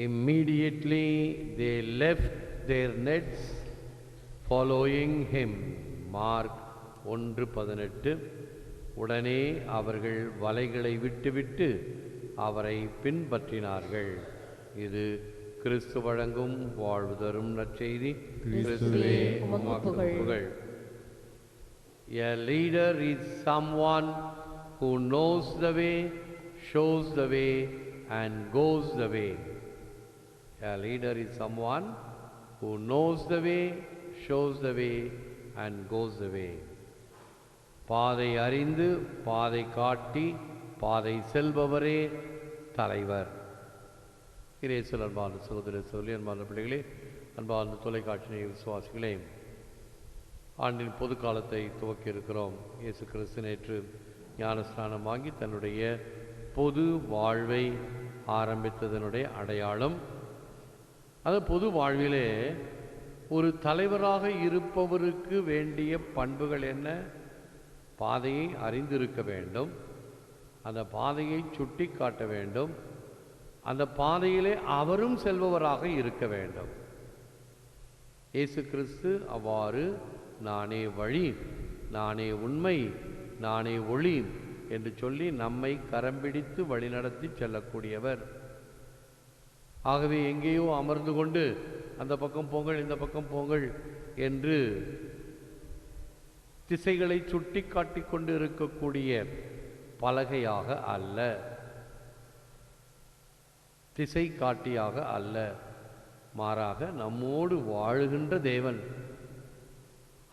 Immediately they left their nets following him. Mark 1:18. உடனே அவர்கள் வலைகளை விட்டுவிட்டு அவரை பின்பற்றினார்கள். இது கிறிஸ்து வழங்கும் வாழ்வு தரும் நற்செய்தி. கிறிஸ்துவே உமக்கு புகழ். A leader is someone who knows the way, shows the way and goes the way. A leader is someone who knows the way, shows the way and goes the way. பாதை அறிந்து பாதை காட்டி பாதை செல்பவரே தலைவர். இயேசுவில் அன்பார்ந்த சகோதர சகோதரி, அன்பார்ந்த பிள்ளைகளே, அன்பார்ந்த தொலைக்காட்சி விசுவாசிகளே, ஆண்டின் பொது காலத்தை துவக்கி இருக்கிறோம். இயேசு கிறிஸ்து நேற்று ஞானஸ்நானம் வாங்கி தன்னுடைய பொது வாழ்வை ஆரம்பித்ததனுடைய அடையாளம். அது பொது வாழ்விலே ஒரு தலைவராக இருப்பவருக்கு வேண்டிய பண்புகள் என்ன? பாதையை அறிந்திருக்க வேண்டும், அந்த பாதையை சுட்டி காட்ட வேண்டும், அந்த பாதையிலே அவரும் செல்பவராக இருக்க வேண்டும். இயேசு கிறிஸ்து அவ்வாறு நானே வழி, நானே உண்மை, நானே ஒளி என்று சொல்லி நம்மை கரம்பிடித்து வழிநடத்தி செல்லக்கூடியவர். ஆகவே எங்கேயோ அமர்ந்து கொண்டு அந்த பக்கம் போங்கள் இந்த பக்கம் போங்கள் என்று திசைகளை சுட்டி காட்டி கொண்டு இருக்கக்கூடிய பலகையாக அல்ல, திசை காட்டியாக அல்ல, மாறாக நம்மோடு வாழுகின்ற தேவன்.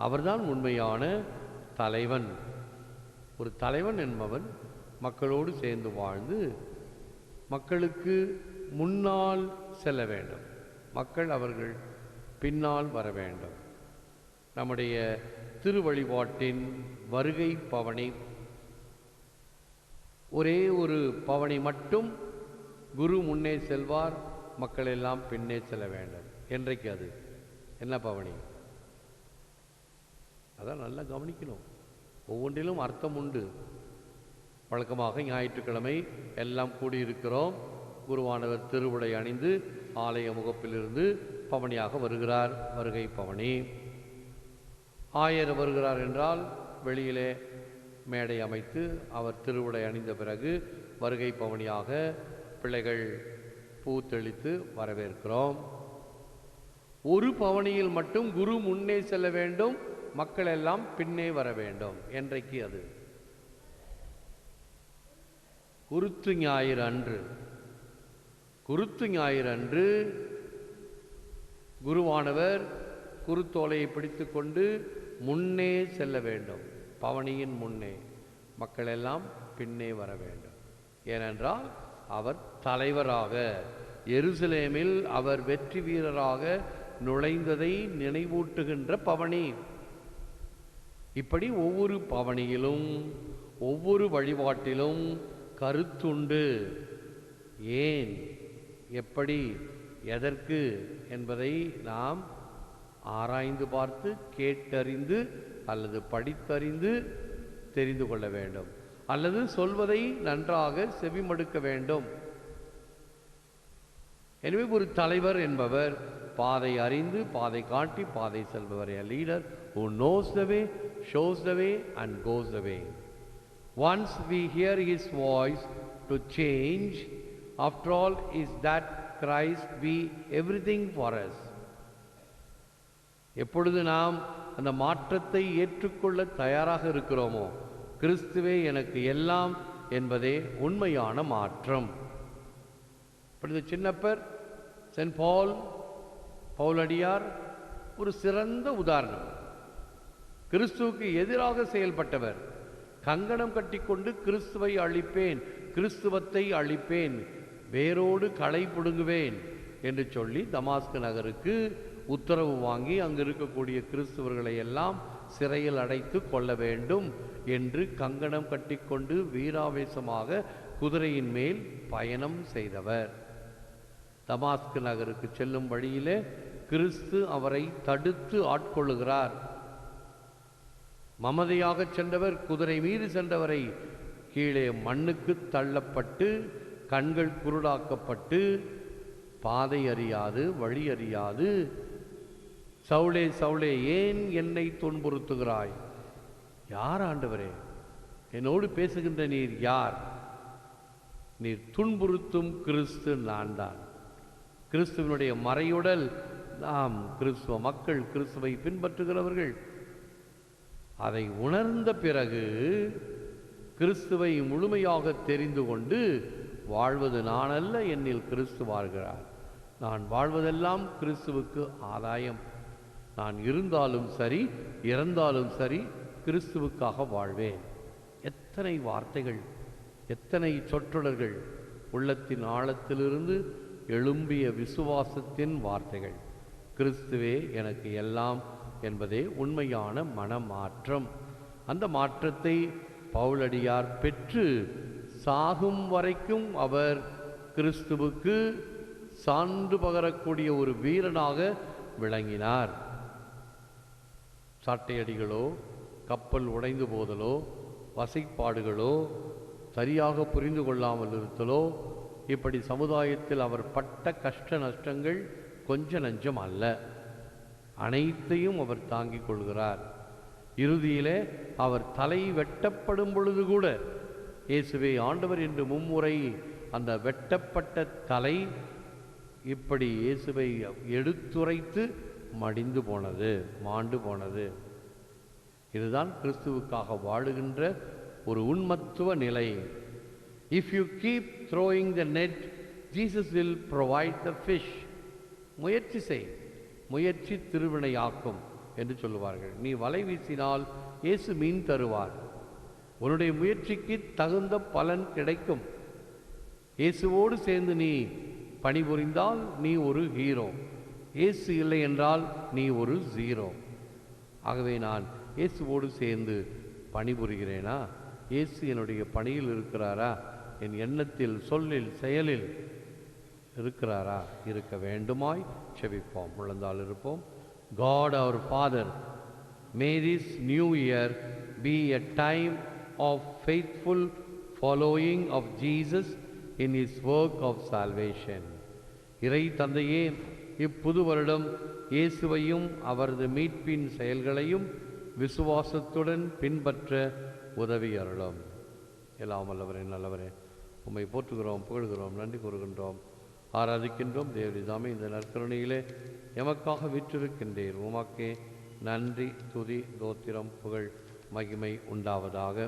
அவர்தான் உண்மையான தலைவன். ஒரு தலைவன் என்பவன் மக்களோடு சேர்ந்து வாழ்ந்து மக்களுக்கு முன்னால் செல்ல வேண்டும், மக்கள் அவர்கள் பின்னால் வர வேண்டும். நம்முடைய திருவழிபாட்டின் வருகை பவனி ஒரே ஒரு பவனி மட்டும், குரு முன்னே செல்வார், மக்கள் எல்லாம் பின்னே செல்ல வேண்டும். என்றைக்கு அது என்ன பவனி? அதான் நல்லா கவனிக்கணும். ஒவ்வொன்றிலும் அர்த்தம் உண்டு. வழக்கமாக ஞாயிற்றுக்கிழமை எல்லாம் கூடியிருக்கிறோம். குருவானவர் திருவுடை அணிந்து ஆலய முகப்பிலிருந்து பவனியாக வருகிறார், வருகை பவனி. ஆயர் வருகிறார் என்றால் வெளியிலே மேடை அமைத்து அவர் திருவுடை அணிந்த பிறகு வருகை பவனியாக பிள்ளைகள் பூ தெளித்து வரவேற்கிறோம். ஒரு பவனியில் மட்டும் குரு முன்னே செல்ல வேண்டும், மக்கள் எல்லாம் பின்னே வர வேண்டும். என்றைக்கு அது? குருத்து ஞாயிறு அன்று. குருத்து ஞாயிறு அன்று குருவானவர் குருத்தோலையை பிடித்து கொண்டு முன்னே செல்ல வேண்டும், பவனியின் முன்னே. மக்கள் எல்லாம் பின்னே வர வேண்டும். ஏனென்றால் அவர் தலைவராக, எருசலேமில் அவர் வெற்றி வீரராக நுழைந்ததை நினைவூட்டுகின்ற பவனி. இப்படி ஒவ்வொரு பவனியிலும் ஒவ்வொரு வழிபாட்டிலும் கருத்துண்டு. ஏன், எப்படி, எதற்கு என்பதை நாம் ஆராய்ந்து பார்த்து கேட்டறிந்து அல்லது படித்தறிந்து தெரிந்து கொள்ள வேண்டும், அல்லது சொல்வதை நன்றாக செவிமடுக்க வேண்டும். எனவே ஒரு தலைவர் என்பவர் பாதை அறிந்து பாதை காட்டி பாதை செல்பவர். A leader who knows the way, shows the way and goes the way. Once we hear his voice to change, after all, is that Christ be everything for us. எப்பொழுது நாம் அந்த மாற்றத்தை ஏற்றுக்கொள்ள தயாராக இருக்கிறோமோ, கிறிஸ்துவே எனக்கு எல்லாம் என்பதே உண்மையான மாற்றம். இப்பொழுது சின்னப்பர், சென்ட் பால், பவுலடியார் ஒரு சிறந்த உதாரணம். கிறிஸ்துவுக்கு எதிராக செயல்பட்டவர். கங்கணம் கட்டிக்கொண்டு கிறிஸ்துவை அழிப்பேன், கிறிஸ்துவத்தை அழிப்பேன், வேரோடு களை பிடுங்குவேன் என்று சொல்லி தமாஸ்கு நகருக்கு உத்தரவு வாங்கி அங்கு இருக்கக்கூடிய கிறிஸ்துவர்களை எல்லாம் சிறையில் அடைத்து கொள்ள வேண்டும் என்று கங்கணம் கட்டிக்கொண்டு வீராவேசமாக குதிரையின் மேல் பயணம் செய்தவர். தமாஸ்கு நகருக்கு செல்லும் வழியிலே கிறிஸ்து அவரை தடுத்து ஆட்கொள்ளுகிறார். மமதையாக சென்றவர் குதிரை மீது சென்றவரை கீழே மண்ணுக்கு தள்ளப்பட்டு கண்கள் குருடாக்கப்பட்டு பாதை அறியாது, வழி அறியாது, சவுலே சவுலே ஏன் என்னை துன்புறுத்துகிறாய்? யார் ஆண்டவரே? என்னோடு பேசுகின்ற நீர் யார்? நீர் துன்புறுத்தும் கிறிஸ்து நான் தான். கிறிஸ்துவனுடைய மறையுடல் நாம் கிறிஸ்துவ மக்கள், கிறிஸ்துவை பின்பற்றுகிறவர்கள். அதை உணர்ந்த பிறகு கிறிஸ்துவை முழுமையாக தெரிந்து கொண்டு வாழ்வது நான் அல்ல, என்னில் கிறிஸ்து வாழ்கிறார். நான் வாழ்வதெல்லாம் கிறிஸ்துவுக்கு ஆதாயம். நான் இருந்தாலும் சரி, இறந்தாலும் சரி, கிறிஸ்துவுக்காக வாழ்வேன். எத்தனை வார்த்தைகள், எத்தனை சொற்றொடர்கள்! உள்ளத்தின் ஆழத்திலிருந்து எழும்பிய விசுவாசத்தின் வார்த்தைகள். கிறிஸ்துவே எனக்கு எல்லாம் என்பதே உண்மையான மனமாற்றம். அந்த மாற்றத்தை பவுலடியார் பெற்று சாகும் வரைக்கும் அவர் கிறிஸ்துவுக்கு சான்று பகரக்கூடிய ஒரு வீரனாக விளங்கினார். சாட்டையடிகளோ, கப்பல் உடைந்து போதலோ, வசைப்பாடுகளோ, சரியாக புரிந்து கொள்ளாமல் இருத்தலோ, இப்படி சமுதாயத்தில் அவர் பட்ட கஷ்ட நஷ்டங்கள் கொஞ்ச நஞ்சம் அல்ல. அனைத்தையும் அவர் தாங்கிக் கொள்கிறார். இறுதியிலே அவர் தலை வெட்டப்படும் பொழுது கூட இயேசுவே ஆண்டவர் என்று மும்முறை அந்த வெட்டப்பட்ட தலை இப்படி இயேசுவை எடுத்துரைத்து மடிந்து போனது, மாண்டு போனது. இதுதான் கிறிஸ்துவுக்காக வாழுகின்ற ஒரு உண்மத்துவ நிலை. If you keep throwing the net, Jesus will provide the fish. முயற்சி செய், முயற்சி திருவினையாக்கும் என்று சொல்லுவார்கள். நீ வலை வீசினால் இயேசு மீன் தருவார். உன்னுடைய முயற்சிக்கு தகுந்த பலன் கிடைக்கும். இயேசுவோடு சேர்ந்து நீ பணிபுரிந்தால் நீ ஒரு ஹீரோ. இயேசு இல்லை என்றால் நீ ஒரு ஜீரோ. ஆகவே நான் இயேசுவோடு சேர்ந்து பணிபுரிகிறேனா? இயேசு என்னுடைய பணியில் இருக்கிறாரா? என் எண்ணத்தில், சொல்லில், செயலில் இருக்கிறாரா? இருக்க வேண்டுமாய் செபிப்போம். முழந்தால் இருப்போம். God our Father, may this new year be a time of faithful following of Jesus in his work of salvation. இறை தந்தையே, இப்புது வருடம் இயேசுவையும் அவரது மீட்பின் செயல்களையும் விசுவாசத்துடன் பின்பற்ற உதவி அருளும். எல்லாம் வல்லவரே, நல்லவரே, உம்மை போற்றுகிறோம், புகழ்கிறோம், நன்றி கூறுகின்றோம், ஆராதிக்கின்றோம். தேவரிதாமே இந்த நற்கருணையிலே எமக்காக விற்றிருக்கின்றீர். உமக்கே நன்றி, துதி, தோத்திரம், புகழ், மகிமை உண்டாவதாக.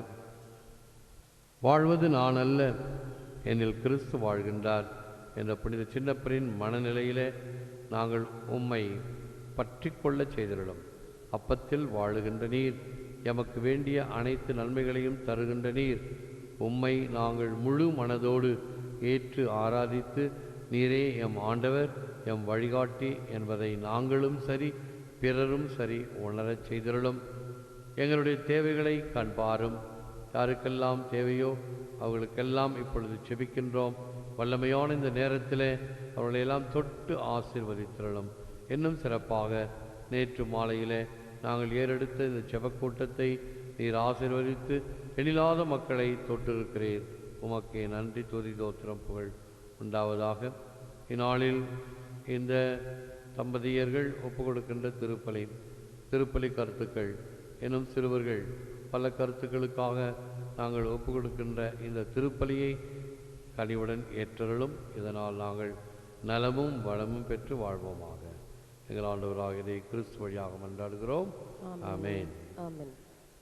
வாழ்வது நான் அல்ல, என்னில் கிறிஸ்து வாழ்கின்றார் என்ற புனித சின்னப்பரின் மனநிலையிலே நாங்கள் உம்மை பற்றி கொள்ள செய்திருளும். அப்பத்தில் வாழுகின்ற நீர், எமக்கு வேண்டிய அனைத்து நன்மைகளையும் தருகின்ற நீர், உம்மை நாங்கள் முழு மனதோடு ஏற்று ஆராதித்து நீரே எம் ஆண்டவர், எம் வழிகாட்டி என்பதை நாங்களும் சரி, பிறரும் சரி உணரச் செய்திருளும். எங்களுடைய தேவைகளை கண்பாரும். யாருக்கெல்லாம் தேவையோ அவர்களுக்கெல்லாம் இப்பொழுது செபிக்கின்றோம். வல்லமையான இந்த நேரத்தில் அவர்களையெல்லாம் தொட்டு ஆசீர்வதித்திருளும். இன்னும் சிறப்பாக நேற்று மாலையிலே நாங்கள் ஏறெடுத்த இந்த செபக்கூட்டத்தை நீர் ஆசீர்வதித்து எண்ணில்லாத மக்களை தொட்டிருக்கிறீர். உமக்கே நன்றி, துதி, தோத்திரம், புகழ் உண்டாவதாக. இந்நாளில் இந்த தம்பதியர்கள் ஒப்புக் கொடுக்கின்ற திருப்பலி கருத்துக்கள் எனும் சிறுவர்கள் பல கருத்துக்களுக்காக நாங்கள் ஒப்புக் கொடுக்கின்ற இந்த திருப்பலியை கனிவுடன் ஏற்றலும். இதனால் நாங்கள் நலமும் வளமும் பெற்று வாழ்வோமாக. எங்கள் ஆண்டவராக இதை கிறிஸ்து வழியாக மன்றாடுகிறோம். ஆமென்.